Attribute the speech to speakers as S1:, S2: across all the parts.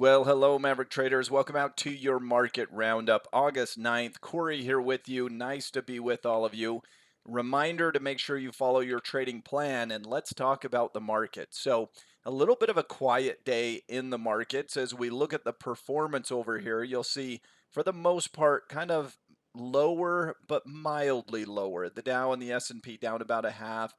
S1: Well, hello, Maverick traders. Welcome out to your market roundup, August 9th. Corey here with you. Nice to be with all of you. Reminder to make sure you follow your trading plan, and let's talk about the market. So, a little bit of a quiet day in the markets. As we look at the performance over here, you'll see for the most part kind of lower but mildly lower. The Dow and the S&P down about a half.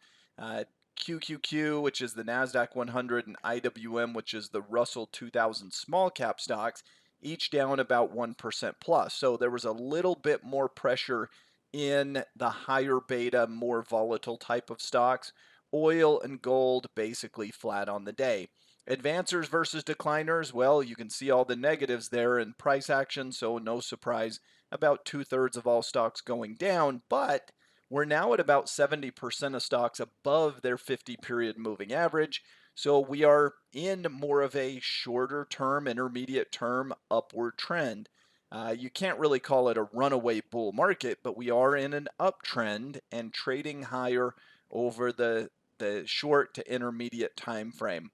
S1: QQQ, which is the Nasdaq 100, and IWM, which is the Russell 2000 small cap stocks, each down about 1% plus. So there was a little bit more pressure in the higher beta, more volatile type of stocks. Oil and gold basically flat on the day. Advancers versus decliners, well, you can see all the negatives there in price action, so no surprise. About 2/3 of all stocks going down, but we're now at about 70% of stocks above their 50-period moving average. So we are in more of a shorter term, intermediate term upward trend. You can't really call it a runaway bull market, but we are in an uptrend and trading higher over the short to intermediate time frame.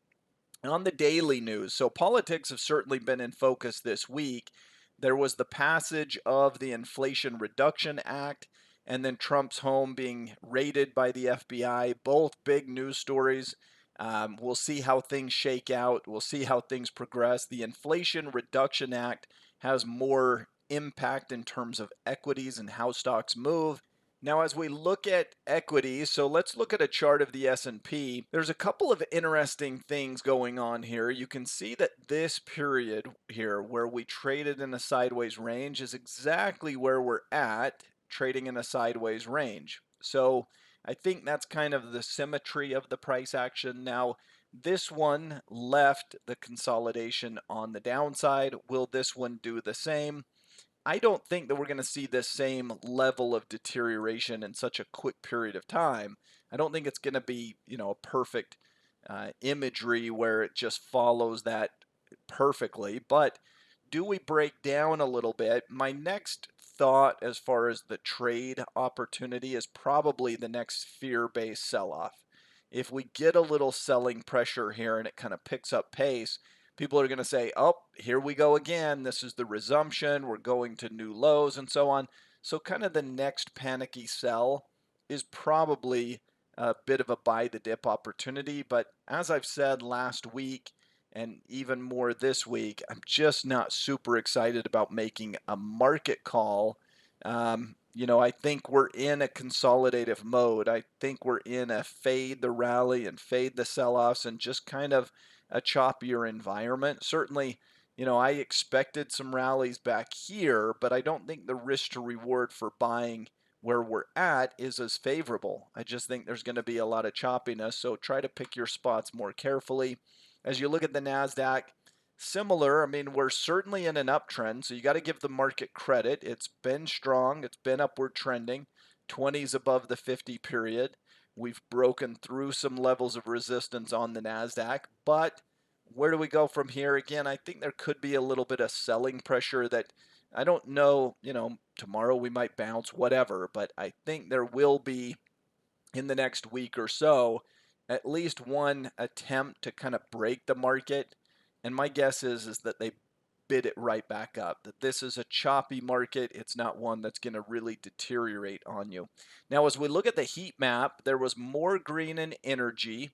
S1: On the daily news, so politics have certainly been in focus this week. There was the passage of the Inflation Reduction Act and then Trump's home being raided by the FBI, both big news stories. We'll see how things shake out. We'll see how things progress. The Inflation Reduction Act has more impact in terms of equities and how stocks move. Now, as we look at equities, so let's look at a chart of the S&P. There's a couple of interesting things going on here. You can see that this period here where we traded in a sideways range is exactly where we're at, trading in a sideways range. So I think that's kind of the symmetry of the price action. Now, this one left the consolidation on the downside. Will this one do the same? I don't think that we're going to see this same level of deterioration in such a quick period of time. I don't think it's going to be, a perfect imagery where it just follows that perfectly. But do we break down a little bit? My next thought as far as the trade opportunity is probably the next fear-based sell-off. If we get a little selling pressure here and it kind of picks up pace, people are going to say, oh, here we go again. This is the resumption. We're going to new lows and so on. So kind of the next panicky sell is probably a bit of a buy the dip opportunity. But as I've said last week and even more this week, I'm just not super excited about making a market call. I think we're in a consolidative mode. I think we're in a fade the rally and fade the sell-offs and just kind of a choppier environment. Certainly, I expected some rallies back here, but I don't think the risk to reward for buying where we're at is as favorable. I just think there's going to be a lot of choppiness, so try to pick your spots more carefully. As you look at the Nasdaq, similar. I mean, we're certainly in an uptrend, so you got to give the market credit. It's been strong. It's been upward trending. 20s above the 50 period. We've broken through some levels of resistance on the Nasdaq, but where do we go from here? Again, I think there could be a little bit of selling pressure that I don't know, tomorrow we might bounce, whatever, but I think there will be in the next week or so at least one attempt to kind of break the market. And my guess is that they bid it right back up, that this is a choppy market. It's not one that's going to really deteriorate on you. Now, as we look at the heat map, there was more green and energy.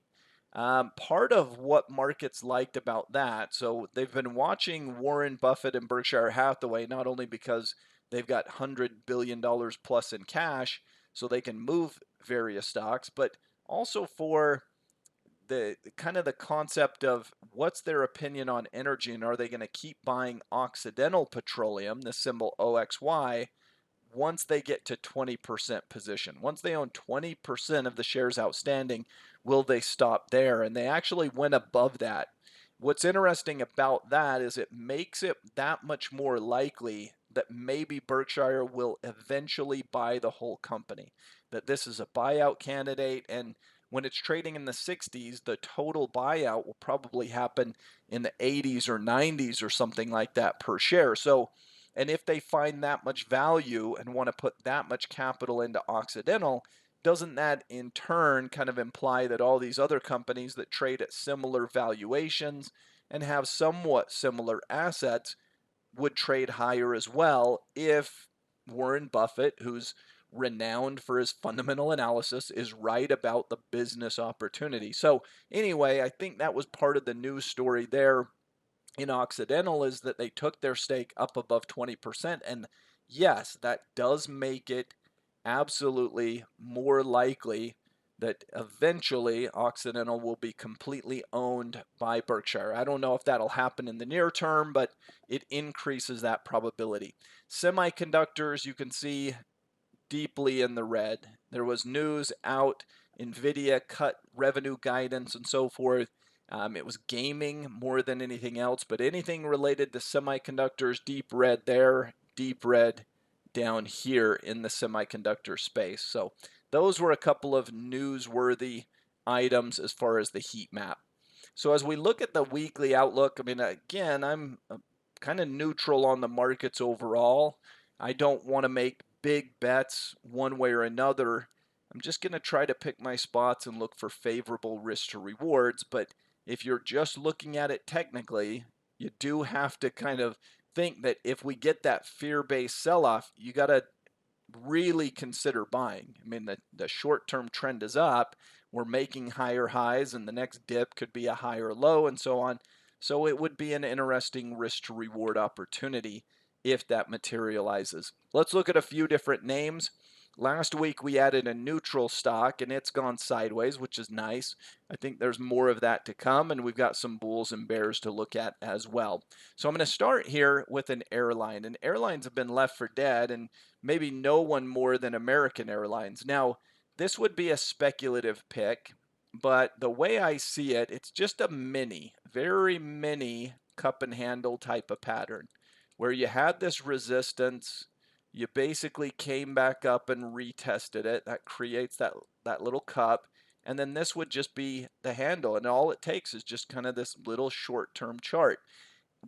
S1: Part of what markets liked about that, so they've been watching Warren Buffett and Berkshire Hathaway, not only because they've got $100 billion plus in cash, so they can move various stocks, but also for the kind of the concept of what's their opinion on energy, and are they going to keep buying Occidental Petroleum, the symbol OXY, once they get to 20% position. Once they own 20% of the shares outstanding, will they stop there? And they actually went above that. What's interesting about that is it makes it that much more likely that maybe Berkshire will eventually buy the whole company, that this is a buyout candidate, and when it's trading in the 60s, the total buyout will probably happen in the 80s or 90s or something like that per share. So, and if they find that much value and want to put that much capital into Occidental, doesn't that in turn kind of imply that all these other companies that trade at similar valuations and have somewhat similar assets would trade higher as well if Warren Buffett, who's renowned for his fundamental analysis, is right about the business opportunity. So anyway, I think that was part of the news story there in Occidental, is that they took their stake up above 20%. And yes, that does make it absolutely more likely that eventually Occidental will be completely owned by Berkshire. I don't know if that'll happen in the near term, but it increases that probability. Semiconductors, you can see deeply in the red. There was news out, Nvidia cut revenue guidance and so forth. It was gaming more than anything else, but anything related to semiconductors, deep red there, deep red down here in the semiconductor space. So those were a couple of newsworthy items as far as the heat map. So as we look at the weekly outlook, I mean, again, I'm kind of neutral on the markets overall. I don't want to make big bets one way or another. I'm just going to try to pick my spots and look for favorable risk to rewards. But if you're just looking at it technically, you do have to kind of think that if we get that fear-based sell-off, you got to really consider buying. I mean, the short-term trend is up. We're making higher highs, and the next dip could be a higher low and so on. So it would be an interesting risk to reward opportunity if that materializes. Let's look at a few different names. Last week we added a neutral stock and it's gone sideways, which is nice. I think there's more of that to come, and we've got some bulls and bears to look at as well. So I'm going to start here with an airline, and airlines have been left for dead, and maybe no one more than American Airlines. Now, this would be a speculative pick, but the way I see it, it's just a mini, very mini cup and handle type of pattern where you had this resistance, you basically came back up and retested it. That creates that little cup. And then this would just be the handle. And all it takes is just kind of this little short-term chart.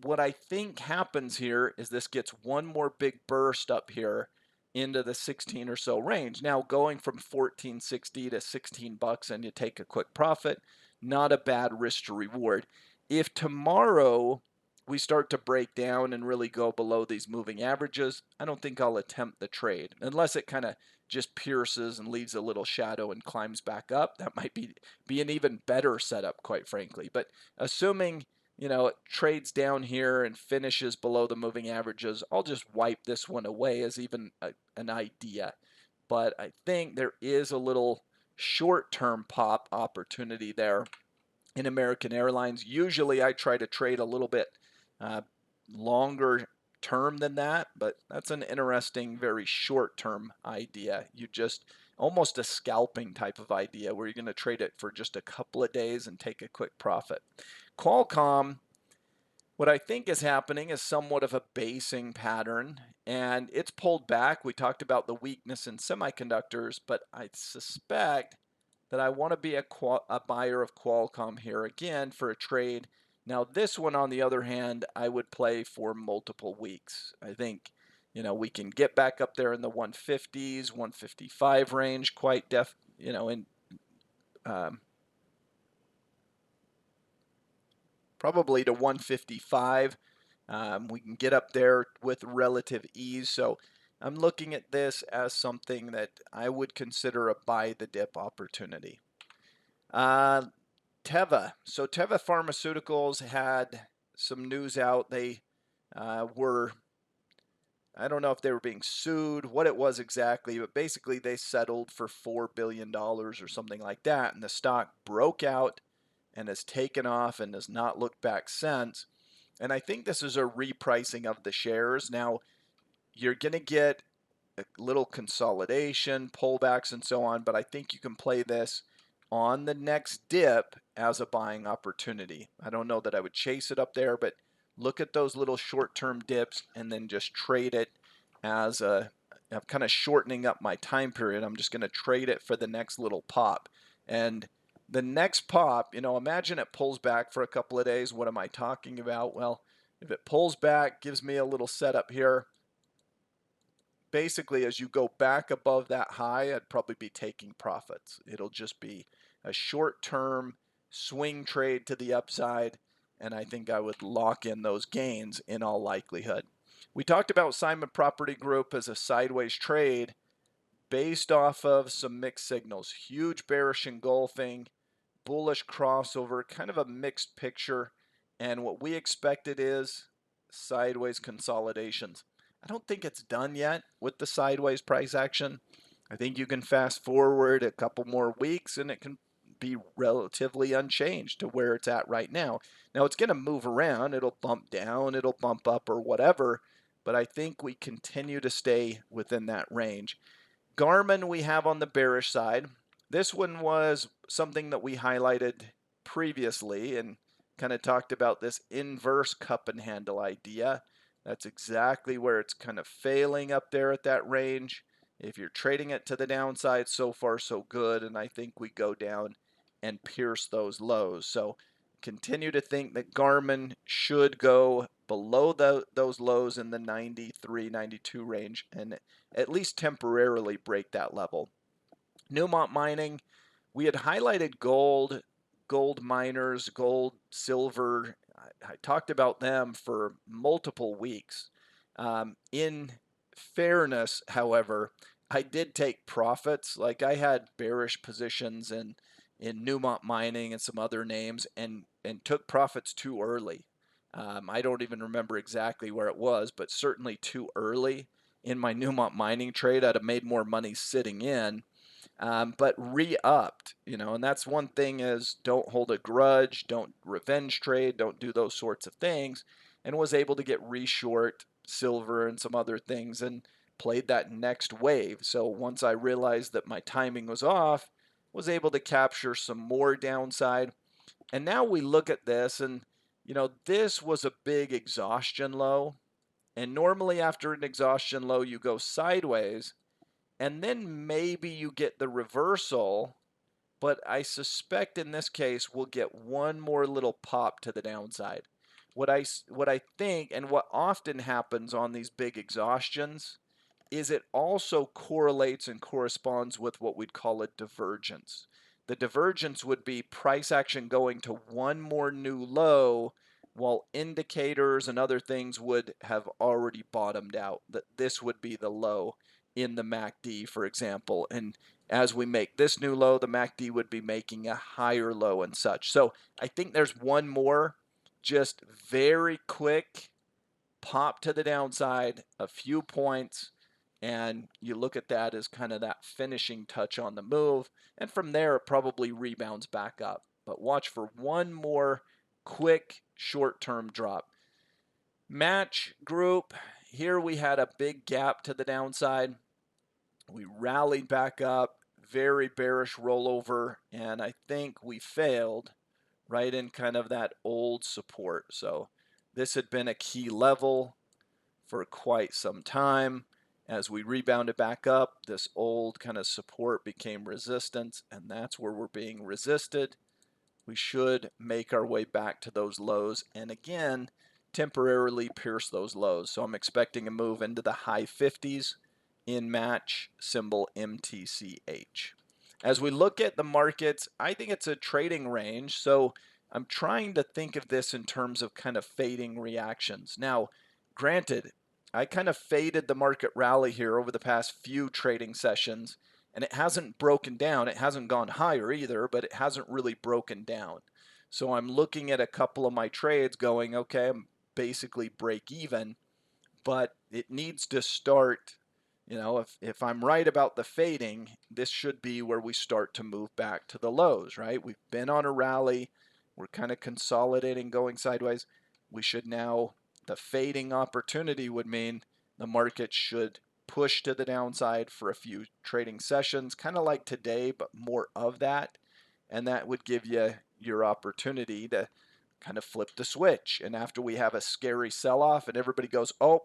S1: What I think happens here is this gets one more big burst up here into the 16 or so range. Now going from 14.60 to 16 bucks and you take a quick profit, not a bad risk to reward. If tomorrow we start to break down and really go below these moving averages, I don't think I'll attempt the trade unless it kind of just pierces and leaves a little shadow and climbs back up. That might be an even better setup, quite frankly. But assuming it trades down here and finishes below the moving averages, I'll just wipe this one away as even an idea. But I think there is a little short-term pop opportunity there in American Airlines. Usually I try to trade a little bit longer term than that, but that's an interesting, very short-term idea. You just almost a scalping type of idea where you're going to trade it for just a couple of days and take a quick profit. Qualcomm, what I think is happening is somewhat of a basing pattern, and it's pulled back. We talked about the weakness in semiconductors, but I suspect that I want to be a buyer of Qualcomm here again for a trade. Now this one, on the other hand, I would play for multiple weeks. I think we can get back up there in the 150s, 155 range, quite in probably to 155. We can get up there with relative ease. So I'm looking at this as something that I would consider a buy the dip opportunity. Teva. So Teva Pharmaceuticals had some news out. They were, I don't know if they were being sued, what it was exactly, but basically they settled for $4 billion or something like that. And the stock broke out and has taken off and has not looked back since. And I think this is a repricing of the shares. Now, you're going to get a little consolidation, pullbacks, and so on, but I think you can play this on the next dip as a buying opportunity. I don't know that I would chase it up there, but look at those little short-term dips and then just trade it as I'm kind of shortening up my time period. I'm just going to trade it for the next little pop. And the next pop, imagine it pulls back for a couple of days. What am I talking about? Well, if it pulls back, gives me a little setup here. Basically, as you go back above that high, I'd probably be taking profits. It'll just be a short-term swing trade to the upside. and I think I would lock in those gains in all likelihood. We talked about Simon Property Group as a sideways trade based off of some mixed signals. Huge bearish engulfing, bullish crossover, kind of a mixed picture. And what we expected is sideways consolidations. I don't think it's done yet with the sideways price action. I think you can fast forward a couple more weeks and it can be relatively unchanged to where it's at right now. Now it's going to move around. It'll bump down, it'll bump up or whatever, but I think we continue to stay within that range. Garmin we have on the bearish side. This one was something that we highlighted previously and kind of talked about this inverse cup and handle idea. That's exactly where it's kind of failing up there at that range. If you're trading it to the downside, so far so good, and I think we go down and pierce those lows. So continue to think that Garmin should go below those lows in the 93, 92 range and at least temporarily break that level. Newmont Mining, we had highlighted gold, gold miners, gold, silver. I talked about them for multiple weeks. In fairness, however, I did take profits. Like I had bearish positions in Newmont Mining and some other names and took profits too early. I don't even remember exactly where it was, but certainly too early in my Newmont Mining trade. I'd have made more money sitting in, but re-upped, and that's one thing is don't hold a grudge, don't revenge trade, don't do those sorts of things, and was able to get re-short silver and some other things and played that next wave. So once I realized that my timing was off, was able to capture some more downside. And now we look at this and, this was a big exhaustion low. And normally after an exhaustion low, you go sideways and then maybe you get the reversal. But I suspect in this case, we'll get one more little pop to the downside. What I think and what often happens on these big exhaustions is it also correlates and corresponds with what we'd call a divergence. The divergence would be price action going to one more new low while indicators and other things would have already bottomed out, that this would be the low in the MACD, for example. And as we make this new low, the MACD would be making a higher low and such. So I think there's one more just very quick pop to the downside, a few points, and you look at that as kind of that finishing touch on the move. And from there, it probably rebounds back up. But watch for one more quick short-term drop. Match group, here we had a big gap to the downside. We rallied back up, very bearish rollover, and I think we failed right in kind of that old support. So this had been a key level for quite some time. As we rebounded back up, this old kind of support became resistance, and that's where we're being resisted. We should make our way back to those lows and again temporarily pierce those lows. So I'm expecting a move into the high 50s in match, symbol MTCH. As we look at the markets, I think it's a trading range. So I'm trying to think of this in terms of kind of fading reactions. Now, granted, I kind of faded the market rally here over the past few trading sessions, and it hasn't broken down. It hasn't gone higher either, but it hasn't really broken down. So I'm looking at a couple of my trades going, okay, I'm basically break even, but it needs to start. If I'm right about the fading, this should be where we start to move back to the lows, right? We've been on a rally. We're kind of consolidating, going sideways. We should now, the fading opportunity would mean the market should push to the downside for a few trading sessions, kind of like today, but more of that. And that would give you your opportunity to kind of flip the switch. And after we have a scary sell-off and everybody goes, oh,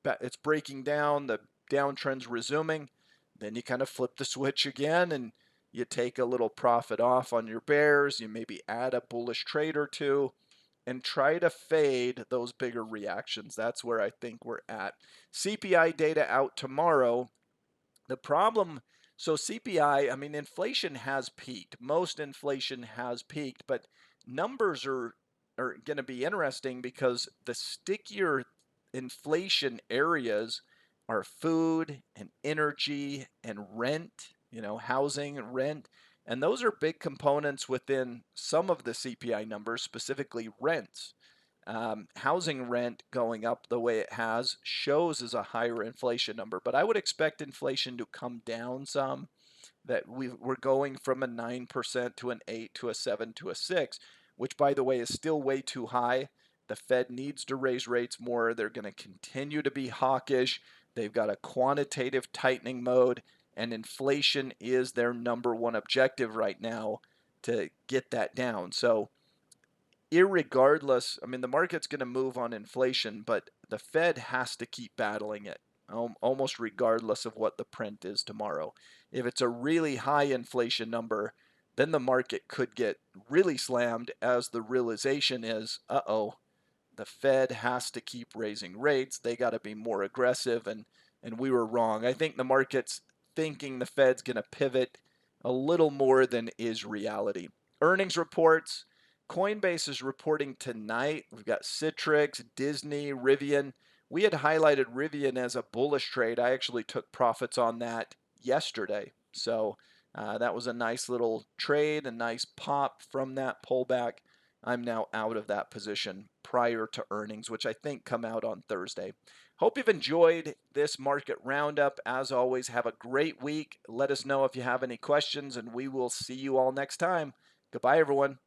S1: it's breaking down, the downtrend's resuming, then you kind of flip the switch again and you take a little profit off on your bears. You maybe add a bullish trade or two and try to fade those bigger reactions. That's where I think we're at. CPI data out tomorrow. The problem, so CPI, I mean, inflation has peaked. Most inflation has peaked, but numbers are are going to be interesting because the stickier inflation areas are food and energy and rent, housing and rent. And those are big components within some of the CPI numbers, specifically rents. Housing rent going up the way it has shows as a higher inflation number, but I would expect inflation to come down some. That we're going from a 9% to an 8 to a 7 to a 6, which, by the way, is still way too high. The Fed needs to raise rates more. They're going to continue to be hawkish. They've got a quantitative tightening mode, and inflation is their number one objective right now to get that down. So, irregardless, I mean, the market's going to move on inflation, but the Fed has to keep battling it, almost regardless of what the print is tomorrow. If it's a really high inflation number, then the market could get really slammed, as the realization is, uh-oh, the Fed has to keep raising rates. They got to be more aggressive, and we were wrong. I think the market's thinking the Fed's going to pivot a little more than is reality. Earnings reports. Coinbase is reporting tonight. We've got Citrix, Disney, Rivian. We had highlighted Rivian as a bullish trade. I actually took profits on that yesterday. So that was a nice little trade, a nice pop from that pullback. I'm now out of that position prior to earnings, which I think come out on Thursday. Hope you've enjoyed this market roundup. As always, have a great week. Let us know if you have any questions, and we will see you all next time. Goodbye, everyone.